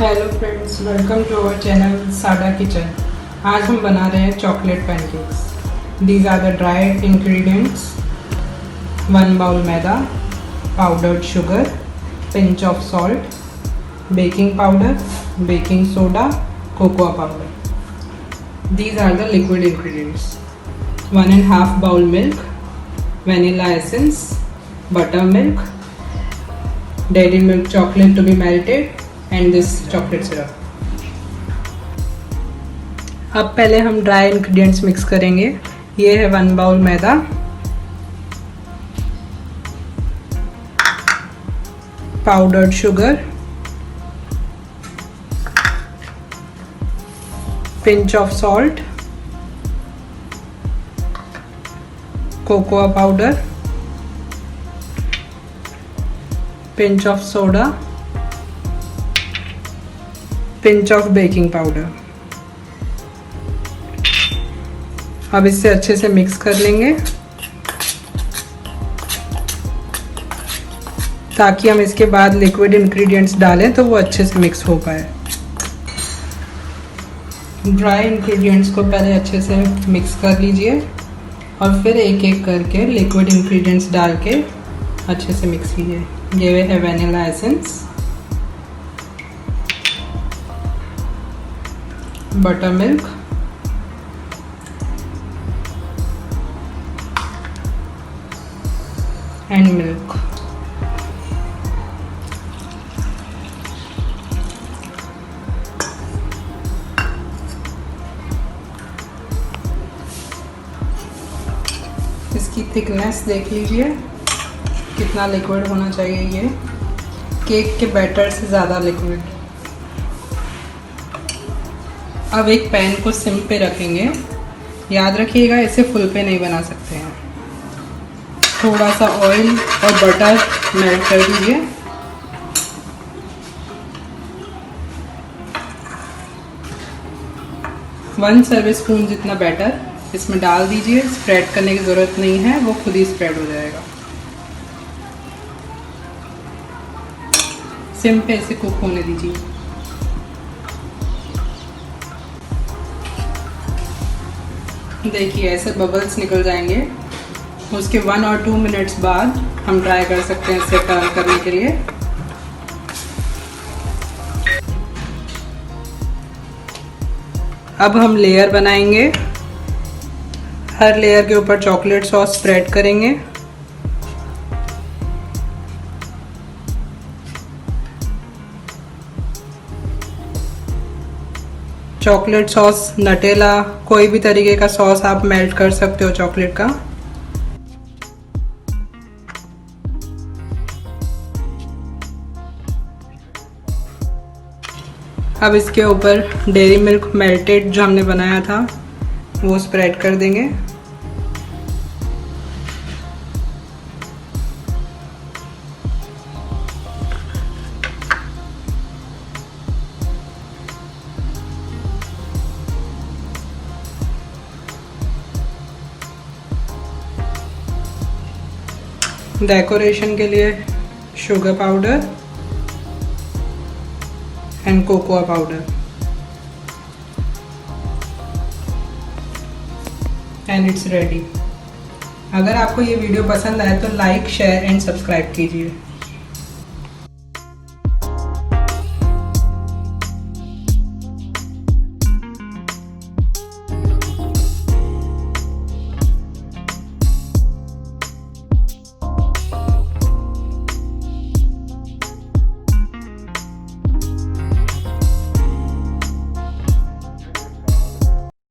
Hello friends, welcome to our channel Sada kitchen. आज हम बना रहे हैं chocolate pancakes. These are the dried ingredients: 1 bowl maida, powdered sugar, pinch of salt, baking powder, baking soda, cocoa powder. These are the liquid ingredients: 1.5 bowl milk, vanilla essence, buttermilk, dairy milk chocolate to be melted and this chocolate syrup. अब पहले हम dry ingredients mix करेंगे। ये है 1 bowl maida, powdered sugar, pinch of salt, cocoa powder, pinch of soda, pinch of baking powder. अब इससे अच्छे से मिक्स कर लेंगे ताकि हम इसके बाद लिक्विड इंग्रेडिएंट्स डालें तो वो अच्छे से मिक्स हो पाए। ड्राई इंग्रेडिएंट्स को पहले अच्छे से मिक्स कर लीजिए और फिर एक एक करके लिक्विड इंग्रेडिएंट्स डाल के अच्छे से मिक्स कीजिए। ये है vanilla essence, butter milk, and milk. इसकी थिकनेस देख लीजिए कितना लिक्विड होना चाहिए। ये केक के बैटर से ज़्यादा लिक्विड। अब एक पैन को सिम पे रखेंगे। याद रखिएगा, इसे फुल पे नहीं बना सकते हैं। थोड़ा सा ऑयल और बटर मेल्ट कर दीजिए। वन सर्विस स्पून जितना बैटर इसमें डाल दीजिए। स्प्रेड करने की ज़रूरत नहीं है, वो खुद ही स्प्रेड हो जाएगा। सिम पे इसे कुक होने दीजिए। देखिए ऐसे बबल्स निकल जाएंगे। उसके 1 और 2 मिनट्स बाद हम ट्राई कर सकते हैं इसे टर्न करने के लिए। अब हम लेयर बनाएंगे। हर लेयर के ऊपर चॉकलेट सॉस स्प्रेड करेंगे। चॉकलेट सॉस, नटेला, कोई भी तरीके का सॉस आप मेल्ट कर सकते हो चॉकलेट का। अब इसके ऊपर डेयरी मिल्क मेल्टेड जो हमने बनाया था वो स्प्रेड कर देंगे। डेकोरेशन के लिए sugar powder and cocoa powder and it's ready. अगर आपको ये वीडियो पसंद आए तो लाइक, शेयर एंड सब्सक्राइब कीजिए।